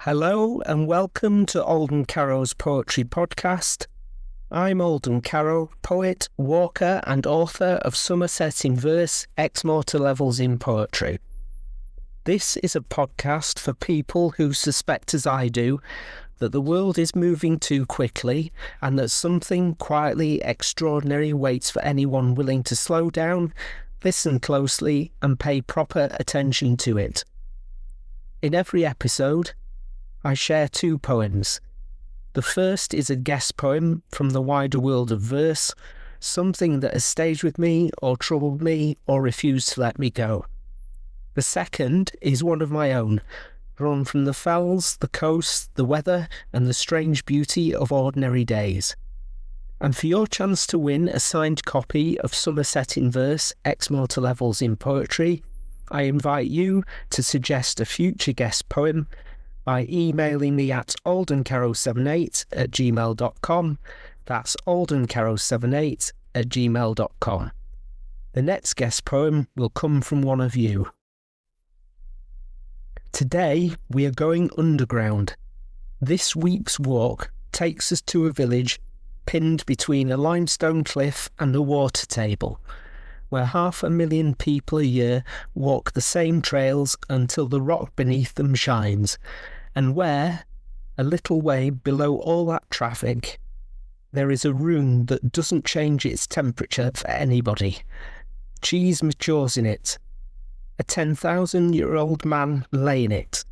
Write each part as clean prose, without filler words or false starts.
Hello and welcome to Alden Carrow's Poetry Podcast. I'm Alden Carrow, poet, walker and author of Somerset in Verse, Ex-Mortal Levels in Poetry. This is a podcast for people who suspect, as I do, that the world is moving too quickly and that something quietly extraordinary waits for anyone willing to slow down, listen closely and pay proper attention to it. In every episode, I share two poems. The first is a guest poem from the wider world of verse, something that has stayed with me or troubled me or refused to let me go. The second is one of my own, drawn from the fells, the coast, the weather and the strange beauty of ordinary days. And for your chance to win a signed copy of Somerset in Verse, Ex-Mortal Levels in Poetry, I invite you to suggest a future guest poem by emailing me at aldencarrow78@gmail.com. That's aldencarrow78@gmail.com. The next guest poem will come from one of you. Today we are going underground. This week's walk takes us to a village pinned between a limestone cliff and a water table, where 500,000 people a year walk the same trails until the rock beneath them shines, and where, a little way below all that traffic, there is a room that doesn't change its temperature for anybody. Cheese matures in it. A 10,000-year-old man lay in it.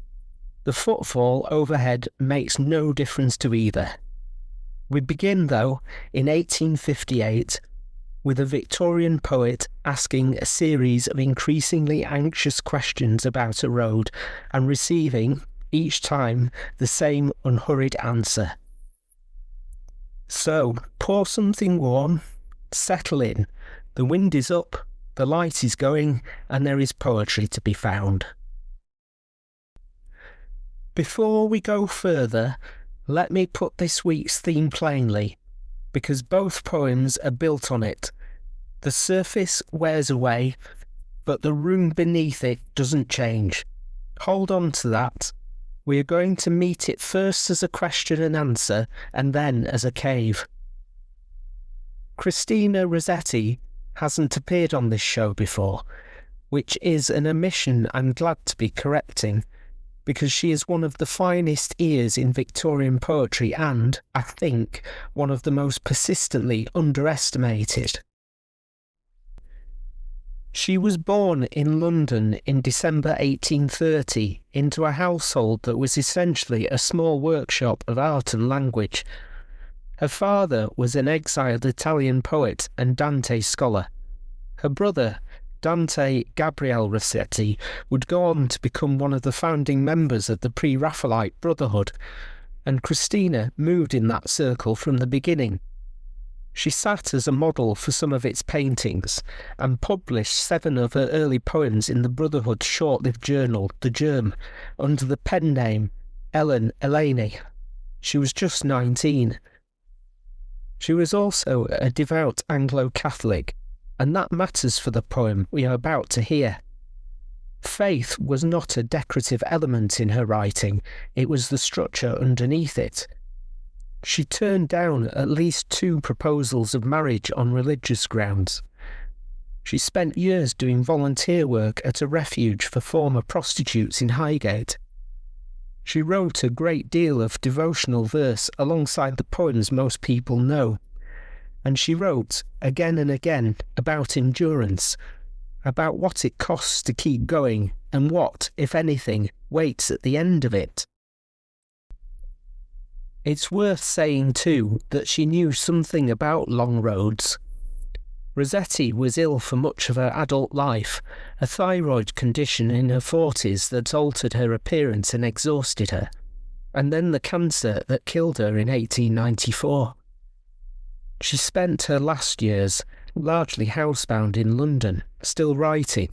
The footfall overhead makes no difference to either. We begin, though, in 1858, with a Victorian poet asking a series of increasingly anxious questions about a road and receiving, each time, the same unhurried answer. So, pour something warm, settle in, the wind is up, the light is going, and there is poetry to be found. Before we go further, let me put this week's theme plainly, because both poems are built on it. The surface wears away, but the room beneath it doesn't change. Hold on to that. We are going to meet it first as a question and answer, and then as a cave. Christina Rossetti hasn't appeared on this show before, which is an omission I'm glad to be correcting, because she is one of the finest ears in Victorian poetry and, I think, one of the most persistently underestimated. She was born in London in December 1830 into a household that was essentially a small workshop of art and language. Her father was an exiled Italian poet and Dante scholar. Her brother, Dante Gabriele Rossetti, would go on to become one of the founding members of the Pre-Raphaelite Brotherhood, and Christina moved in that circle from the beginning. She sat as a model for some of its paintings and published 7 of her early poems in the Brotherhood's short-lived journal, The Germ, under the pen name Ellen Eleni. She was just 19. She was also a devout Anglo-Catholic, and that matters for the poem we are about to hear. Faith was not a decorative element in her writing, it was the structure underneath it. She turned down at least 2 proposals of marriage on religious grounds. She spent years doing volunteer work at a refuge for former prostitutes in Highgate. She wrote a great deal of devotional verse alongside the poems most people know, and she wrote again and again about endurance, about what it costs to keep going and what, if anything, waits at the end of it. It's worth saying, too, that she knew something about long roads. Rossetti was ill for much of her adult life, a thyroid condition in her 40s that altered her appearance and exhausted her, and then the cancer that killed her in 1894. She spent her last years largely housebound in London, still writing.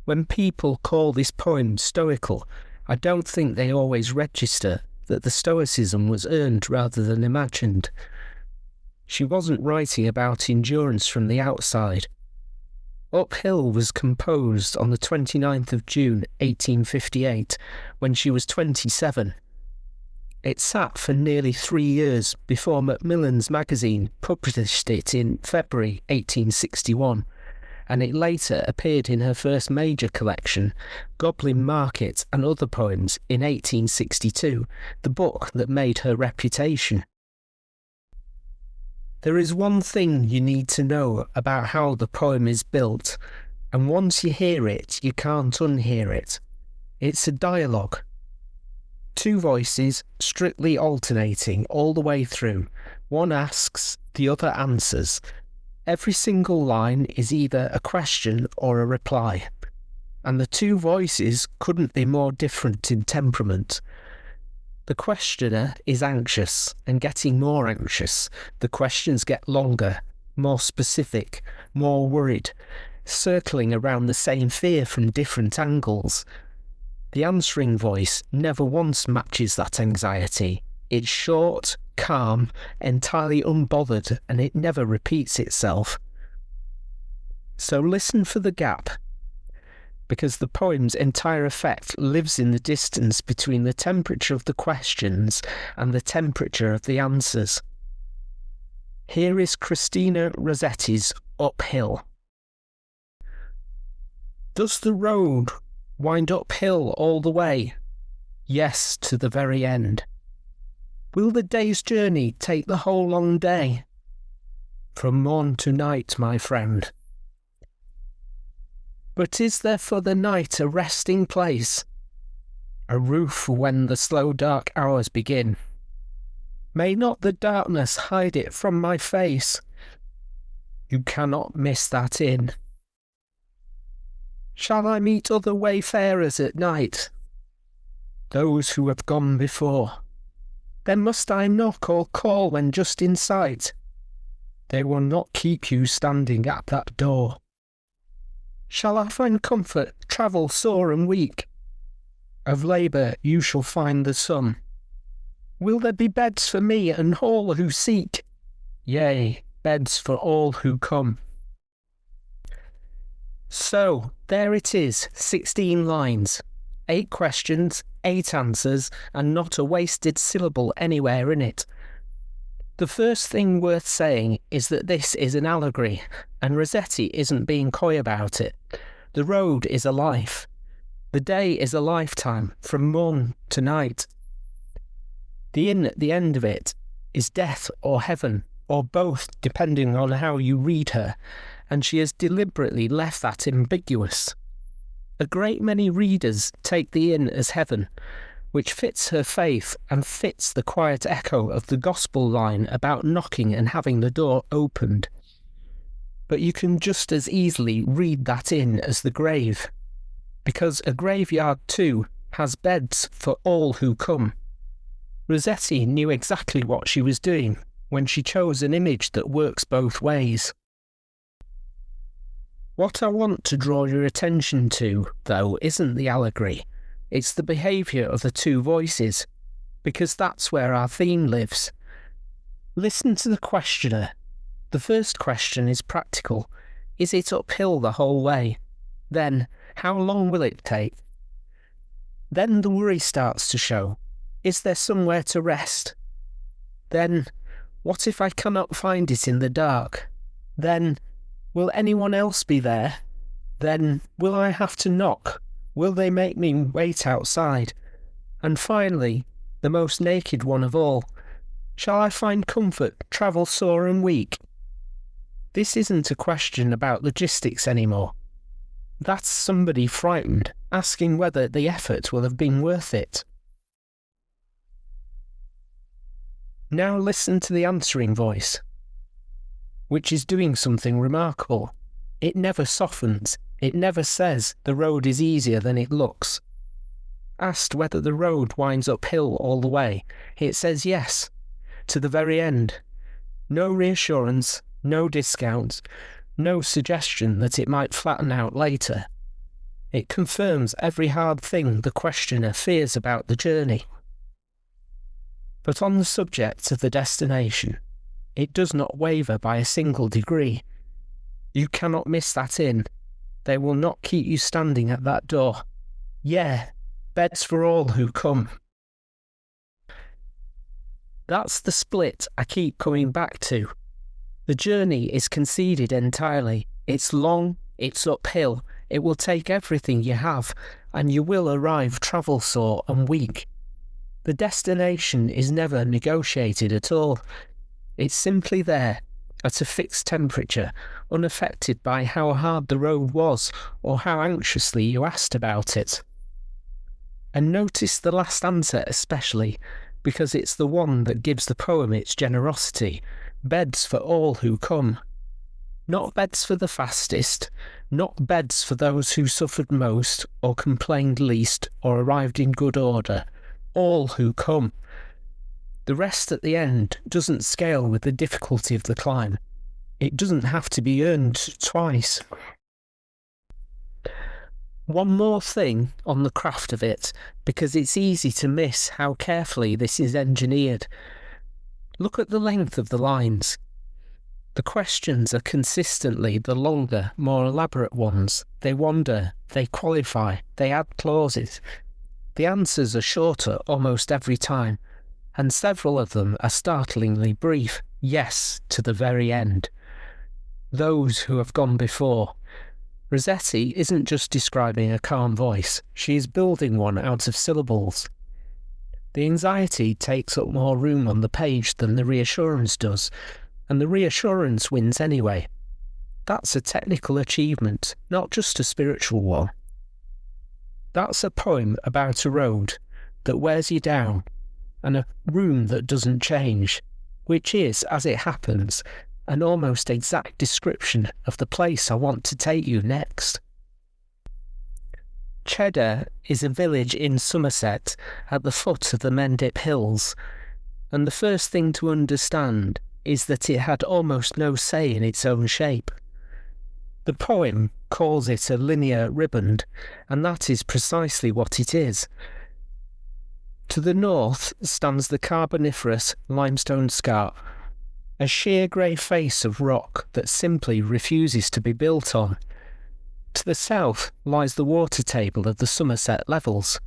When people call this poem stoical, I don't think they always register that the stoicism was earned rather than imagined. She wasn't writing about endurance from the outside. Uphill was composed on the 29th of June 1858, when she was 27. It sat for nearly 3 years before Macmillan's magazine published it in February 1861, and it later appeared in her first major collection, Goblin Market and Other Poems, in 1862, the book that made her reputation. There is one thing you need to know about how the poem is built, and once you hear it, you can't unhear it. It's a dialogue. 2 voices, strictly alternating all the way through. One asks, the other answers. Every single line is either a question or a reply. And the 2 voices couldn't be more different in temperament. The questioner is anxious and getting more anxious. The questions get longer, more specific, more worried, circling around the same fear from different angles. The answering voice never once matches that anxiety. It's short, calm, entirely unbothered, and it never repeats itself. So listen for the gap, because the poem's entire effect lives in the distance between the temperature of the questions and the temperature of the answers. Here is Christina Rossetti's Uphill. Does the road wind uphill all the way? Yes, to the very end. Will the day's journey take the whole long day? From morn to night, my friend. But is there for the night a resting place? A roof for when the slow dark hours begin? May not the darkness hide it from my face? You cannot miss that inn. Shall I meet other wayfarers at night? Those who have gone before. Then must I knock or call when just in sight? They will not keep you standing at that door. Shall I find comfort, travel sore and weak? Of labour you shall find the sum. Will there be beds for me and all who seek? Yea, beds for all who come. So, there it is, 16 lines, 8 questions, 8 answers, and not a wasted syllable anywhere in it. The first thing worth saying is that this is an allegory, and Rossetti isn't being coy about it. The road is a life. The day is a lifetime, from morn to night. The inn at the end of it is death or heaven, or both, depending on how you read her, and she has deliberately left that ambiguous. A great many readers take the inn as heaven, which fits her faith and fits the quiet echo of the gospel line about knocking and having the door opened. But you can just as easily read that inn as the grave, because a graveyard too has beds for all who come. Rossetti knew exactly what she was doing when she chose an image that works both ways. What I want to draw your attention to, though, isn't the allegory. It's the behaviour of the 2 voices, because that's where our theme lives. Listen to the questioner. The first question is practical. Is it uphill the whole way? Then, how long will it take? Then the worry starts to show. Is there somewhere to rest? Then, what if I cannot find it in the dark? Then, will anyone else be there? Then, will I have to knock? Will they make me wait outside? And finally, the most naked one of all, shall I find comfort, travel sore and weak? This isn't a question about logistics anymore. That's somebody frightened, asking whether the effort will have been worth it. Now listen to the answering voice, which is doing something remarkable. It never softens. It never says the road is easier than it looks. Asked whether the road winds uphill all the way, it says yes, to the very end. No reassurance, no discount, no suggestion that it might flatten out later. It confirms every hard thing the questioner fears about the journey. But on the subject of the destination, it does not waver by a single degree. You cannot miss that inn. They will not keep you standing at that door. Yeah, beds for all who come. That's the split I keep coming back to. The journey is conceded entirely. It's long, it's uphill, it will take everything you have, and you will arrive travel-sore and weak. The destination is never negotiated at all. It's simply there, at a fixed temperature, unaffected by how hard the road was or how anxiously you asked about it. And notice the last answer especially, because it's the one that gives the poem its generosity. Beds for all who come. Not beds for the fastest, not beds for those who suffered most or complained least or arrived in good order. All who come. The rest at the end doesn't scale with the difficulty of the climb. It doesn't have to be earned twice. One more thing on the craft of it, because it's easy to miss how carefully this is engineered. Look at the length of the lines. The questions are consistently the longer, more elaborate ones. They wander, they qualify, they add clauses. The answers are shorter almost every time, and several of them are startlingly brief, yes, to the very end. Those who have gone before. Rossetti isn't just describing a calm voice, she is building one out of syllables. The anxiety takes up more room on the page than the reassurance does, and the reassurance wins anyway. That's a technical achievement, not just a spiritual one. That's a poem about a road that wears you down, and a room that doesn't change, which is, as it happens, an almost exact description of the place I want to take you next. Cheddar is a village in Somerset at the foot of the Mendip Hills, and the first thing to understand is that it had almost no say in its own shape. The poem calls it a linear riband, and that is precisely what it is. To the north stands the Carboniferous limestone scarp, a sheer grey face of rock that simply refuses to be built on. To the south lies the water table of the Somerset Levels,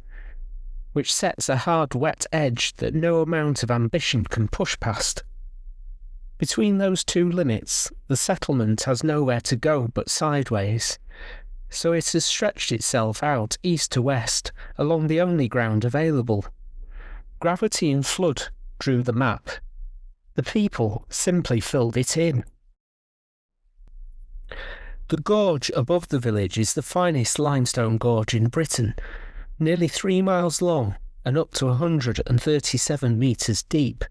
which sets a hard wet edge that no amount of ambition can push past. Between those two limits, the settlement has nowhere to go but sideways, so it has stretched itself out east to west along the only ground available. Gravity and flood drew the map. The people simply filled it in. The gorge above the village is the finest limestone gorge in Britain, nearly 3 miles long and up to 137 metres deep.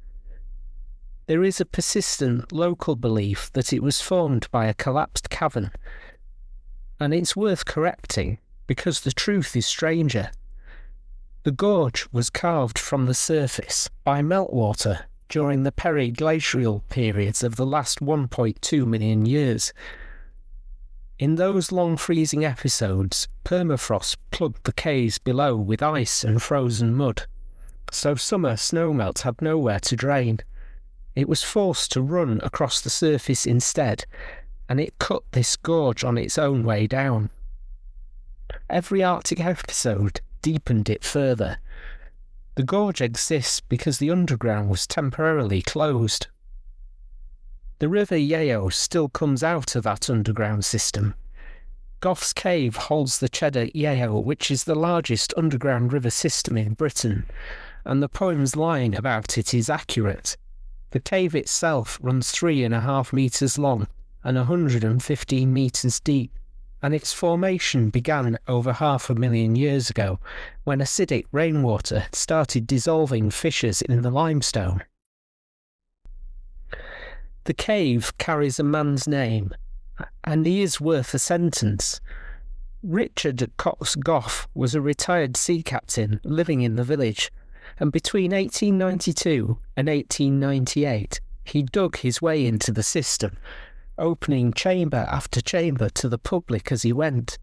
There is a persistent local belief that it was formed by a collapsed cavern, and it's worth correcting because the truth is stranger. The gorge was carved from the surface by meltwater during the periglacial periods of the last 1.2 million years. In those long freezing episodes, permafrost plugged the caves below with ice and frozen mud, so summer snowmelt had nowhere to drain. It was forced to run across the surface instead, and it cut this gorge on its own way down. Every Arctic episode deepened it further. The gorge exists because the underground was temporarily closed. The River Yeo still comes out of that underground system. Gough's Cave holds the Cheddar Yeo, which is the largest underground river system in Britain, and the poem's line about it is accurate. The cave itself runs 3.5 metres long and 115 metres deep, and its formation began over 500,000 years ago, when acidic rainwater started dissolving fissures in the limestone. The cave carries a man's name, and he is worth a sentence. Richard Cox Gough was a retired sea captain living in the village, and between 1892 and 1898 he dug his way into the system, opening chamber after chamber to the public as he went.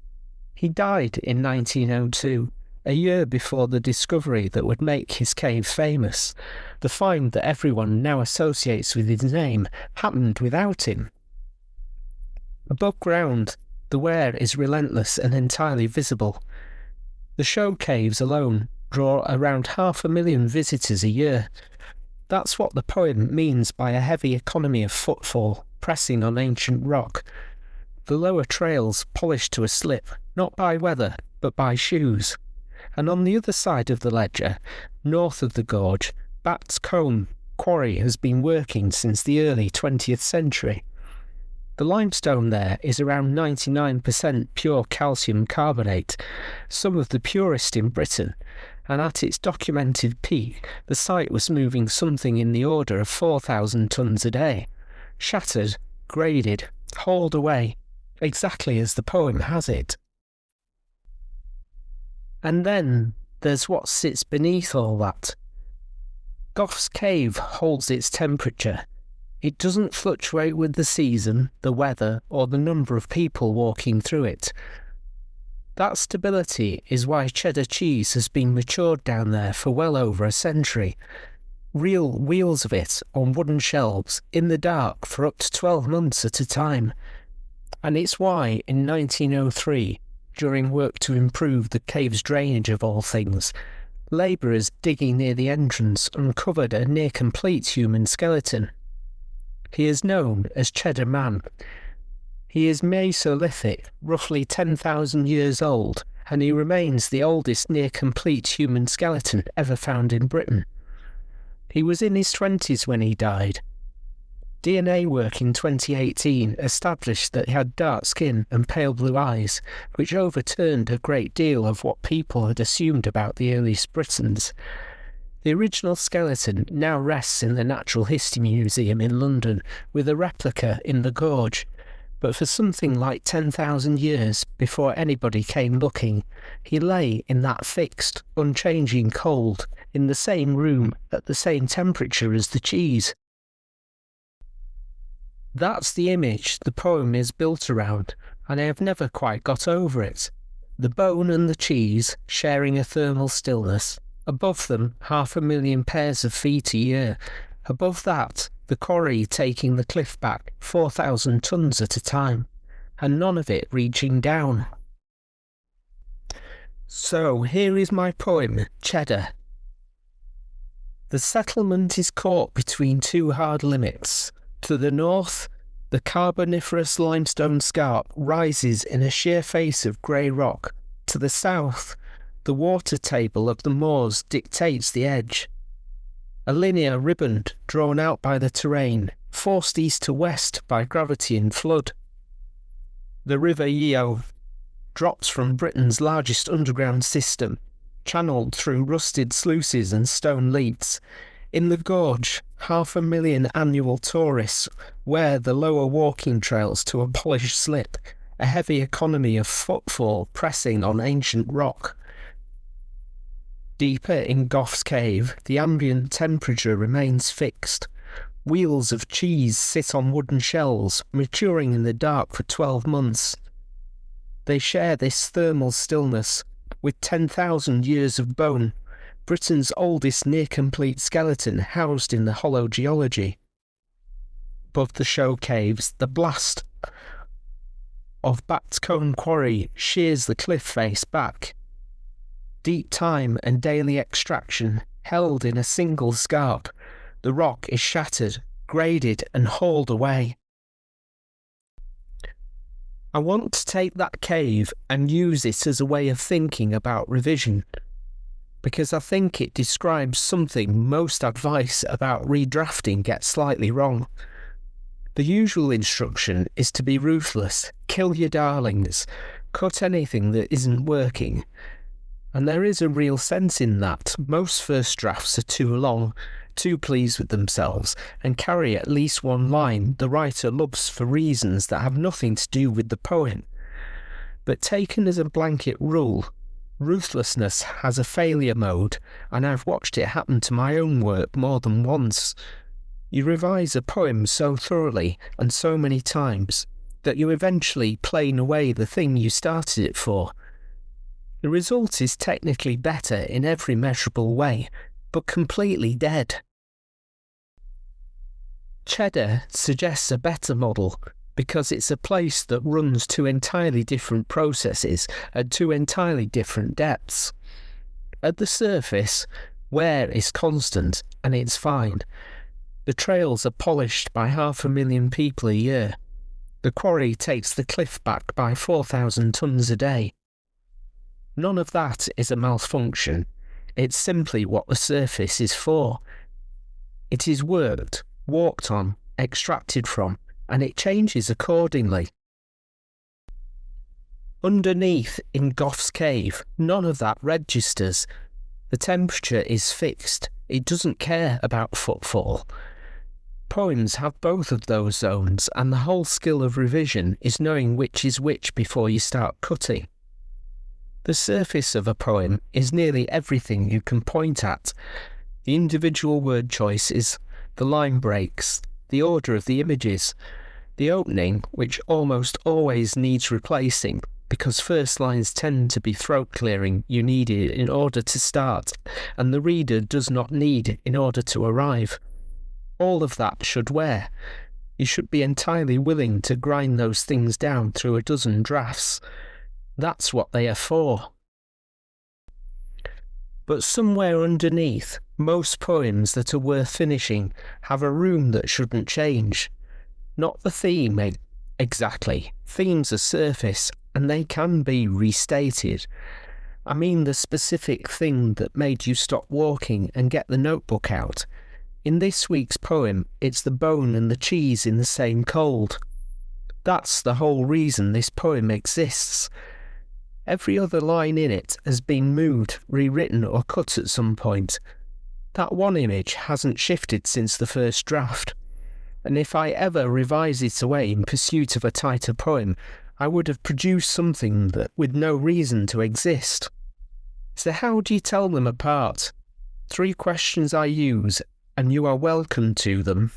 He died in 1902, a year before the discovery that would make his cave famous. The find that everyone now associates with his name happened without him. Above ground, the The wear is relentless and entirely visible. The show caves alone draw around 500,000 visitors a year. That's what the poem means by a heavy economy of footfall pressing on ancient rock. The lower trails polished to a slip, not by weather, but by shoes. And on the other side of the ledger, north of the gorge, Bat's Combe quarry has been working since the early 20th century. The limestone there is around 99% pure calcium carbonate, some of the purest in Britain, and at its documented peak, the site was moving something in the order of 4,000 tonnes a day. Shattered, graded, hauled away, exactly as the poem has it. And then there's what sits beneath all that. Gough's Cave holds its temperature. It doesn't fluctuate with the season, the weather, or the number of people walking through it. That stability is why cheddar cheese has been matured down there for well over a century. Real wheels of it on wooden shelves in the dark for up to 12 months at a time. And it's why in 1903, during work to improve the cave's drainage of all things, labourers digging near the entrance uncovered a near-complete human skeleton. He is known as Cheddar Man. He is Mesolithic, roughly 10,000 years old, and he remains the oldest near-complete human skeleton ever found in Britain. He was in his 20s when he died. DNA work in 2018 established that he had dark skin and pale blue eyes, which overturned a great deal of what people had assumed about the earliest Britons. The original skeleton now rests in the Natural History Museum in London, with a replica in the gorge. But for something like 10,000 years before anybody came looking, he lay in that fixed, unchanging cold, in the same room, at the same temperature as the cheese. That's the image the poem is built around, and I have never quite got over it. The bone and the cheese sharing a thermal stillness. Above them, 500,000 pairs of feet a year. Above that, the quarry taking the cliff back 4,000 tonnes at a time, and none of it reaching down. So here is my poem, Cheddar. The settlement is caught between two hard limits. To the north, the Carboniferous limestone scarp rises in a sheer face of grey rock. To the south, the water table of the moors dictates the edge. A linear riband drawn out by the terrain, forced east to west by gravity and flood. The River Yeo drops from Britain's largest underground system, channelled through rusted sluices and stone leads. In the gorge, 500,000 annual tourists wear the lower walking trails to a polished slip, a heavy economy of footfall pressing on ancient rock. Deeper in Gough's Cave, the ambient temperature remains fixed. Wheels of cheese sit on wooden shelves, maturing in the dark for 12 months. They share this thermal stillness with 10,000 years of bone, Britain's oldest near-complete skeleton housed in the hollow geology. Above the show caves, the blast of Bat's Combe quarry shears the cliff face back. Deep time and daily extraction held in a single scarp, the rock is shattered, graded and hauled away. I want to take that cave and use it as a way of thinking about revision, because I think it describes something most advice about redrafting gets slightly wrong. The usual instruction is to be ruthless, kill your darlings, cut anything that isn't working. And there is a real sense in that. Most first drafts are too long, too pleased with themselves, and carry at least one line the writer loves for reasons that have nothing to do with the poem. But taken as a blanket rule, ruthlessness has a failure mode, and I've watched it happen to my own work more than once. You revise a poem so thoroughly and so many times that you eventually plane away the thing you started it for. The result is technically better in every measurable way, but completely dead. Cheddar suggests a better model, because it's a place that runs two entirely different processes at two entirely different depths. At the surface, wear is constant and it's fine. The trails are polished by 500,000 people a year. The quarry takes the cliff back by 4,000 tonnes a day. None of that is a malfunction. It's simply what the surface is for. It is worked, walked on, extracted from, and it changes accordingly. Underneath, in Goff's cave, none of that registers. The temperature is fixed. It doesn't care about footfall. Poems have both of those zones, and the whole skill of revision is knowing which is which before you start cutting. The surface of a poem is nearly everything you can point at. The individual word choices, the line breaks, the order of the images, the opening, which almost always needs replacing, because first lines tend to be throat clearing you needed in order to start, and the reader does not need in order to arrive. All of that should wear. You should be entirely willing to grind those things down through a dozen drafts. That's what they are for. But somewhere underneath, most poems that are worth finishing have a room that shouldn't change. Not the theme, exactly. Themes are surface, and they can be restated. I mean the specific thing that made you stop walking and get the notebook out. In this week's poem, it's the bone and the cheese in the same cold. That's the whole reason this poem exists. Every other line in it has been moved, rewritten or cut at some point. That one image hasn't shifted since the first draft. And if I ever revise it away in pursuit of a tighter poem, I would have produced something that with no reason to exist. So how do you tell them apart? 3 questions I use, and you are welcome to them.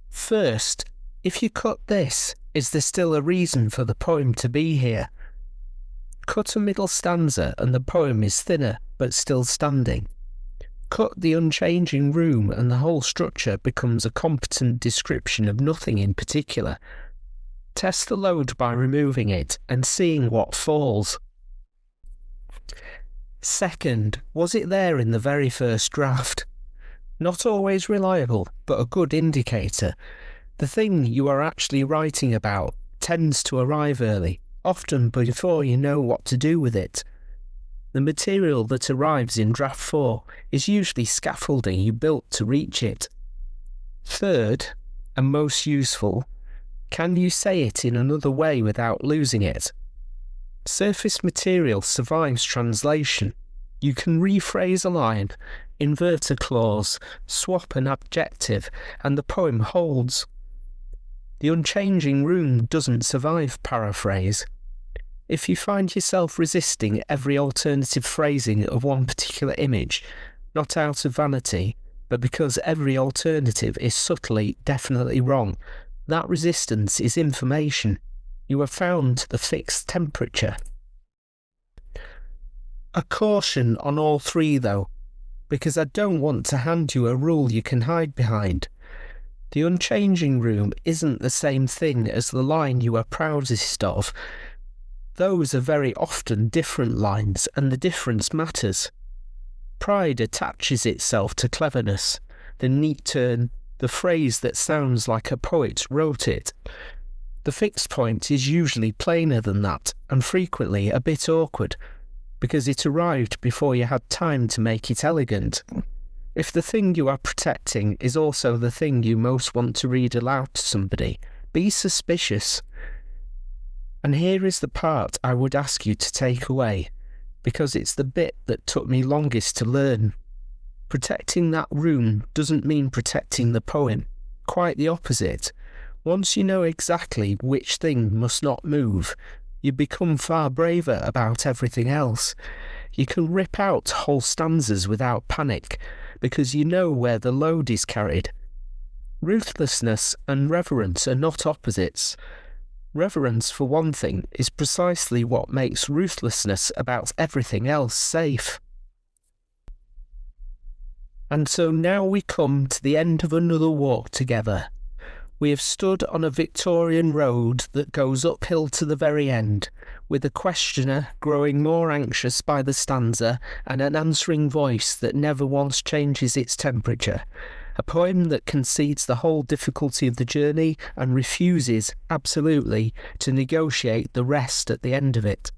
First, if you cut this, is there still a reason for the poem to be here? Cut a middle stanza and the poem is thinner, but still standing. Cut the unchanging room and the whole structure becomes a competent description of nothing in particular. Test the load by removing it and seeing what falls. Second, was it there in the very first draft? Not always reliable, but a good indicator. The thing you are actually writing about tends to arrive early, often before you know what to do with it. The material that arrives in draft 4 is usually scaffolding you built to reach it. Third, and most useful, can you say it in another way without losing it? Surface material survives translation. You can rephrase a line, invert a clause, swap an adjective, and the poem holds. The Unchanging Room doesn't survive paraphrase. If you find yourself resisting every alternative phrasing of one particular image, not out of vanity, but because every alternative is subtly, definitely wrong, that resistance is information. You have found the fixed temperature. A caution on all 3 though, because I don't want to hand you a rule you can hide behind. The Unchanging Room isn't the same thing as the line you are proudest of. Those are very often different lines, and the difference matters. Pride attaches itself to cleverness, the neat turn, the phrase that sounds like a poet wrote it. The fixed point is usually plainer than that, and frequently a bit awkward, because it arrived before you had time to make it elegant. If the thing you are protecting is also the thing you most want to read aloud to somebody, be suspicious. And here is the part I would ask you to take away, because it's the bit that took me longest to learn. Protecting that room doesn't mean protecting the poem. Quite the opposite. Once you know exactly which thing must not move, you become far braver about everything else. You can rip out whole stanzas without panic, because you know where the load is carried. Ruthlessness and reverence are not opposites. Reverence, for one thing, is precisely what makes ruthlessness about everything else safe. And so now we come to the end of another walk together. We have stood on a Victorian road that goes uphill to the very end, with a questioner growing more anxious by the stanza and an answering voice that never once changes its temperature. A poem that concedes the whole difficulty of the journey and refuses, absolutely, to negotiate the rest at the end of it.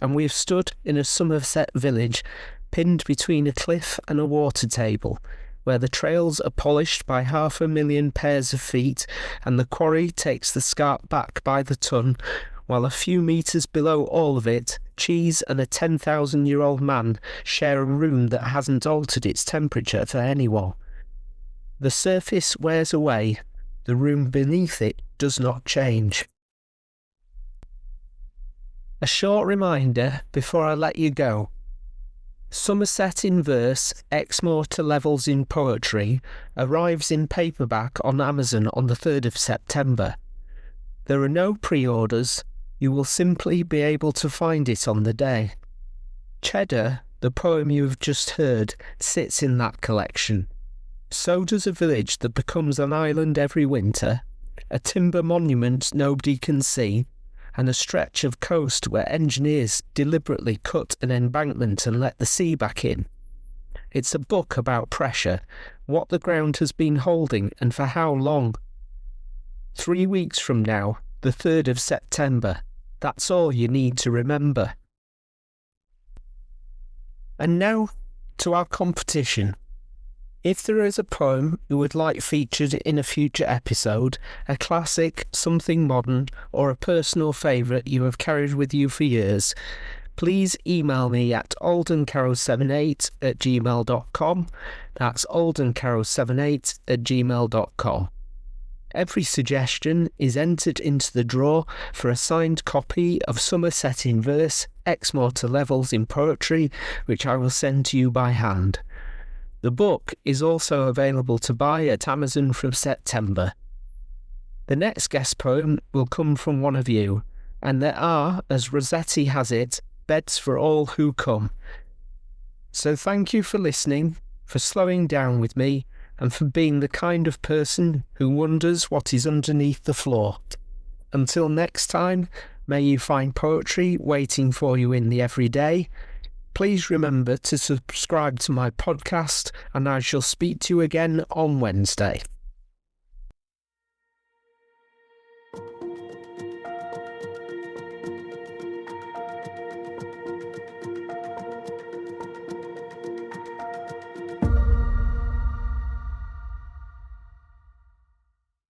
And we have stood in a Somerset village, pinned between a cliff and a water table, where the trails are polished by 500,000 pairs of feet, and the quarry takes the scarp back by the tonne, while a few metres below all of it, cheese and a 10,000-year-old man share a room that hasn't altered its temperature for anyone. The surface wears away, the room beneath it does not change. A short reminder before I let you go. Somerset in Verse, Exmoor to Levels in Poetry arrives in paperback on Amazon on the 3rd of September. There are no pre-orders, you will simply be able to find it on the day. Cheddar, the poem you have just heard, sits in that collection. So does a village that becomes an island every winter, a timber monument nobody can see, and a stretch of coast where engineers deliberately cut an embankment and let the sea back in. It's a book about pressure, what the ground has been holding and for how long. 3 weeks from now, the 3rd of September, that's all you need to remember. And now to our competition. If there is a poem you would like featured in a future episode, a classic, something modern, or a personal favourite you have carried with you for years, please email me at aldencarrow78@gmail.com. That's aldencarrow78@gmail.com. Every suggestion is entered into the draw for a signed copy of Somerset in Verse, Exmoor to Levels in Poetry, which I will send to you by hand. The book is also available to buy at Amazon from September. The next guest poem will come from one of you, and there are, as Rossetti has it, beds for all who come. So thank you for listening, for slowing down with me, and for being the kind of person who wonders what is underneath the floor. Until next time, may you find poetry waiting for you in the everyday. Please remember to subscribe to my podcast, and I shall speak to you again on Wednesday.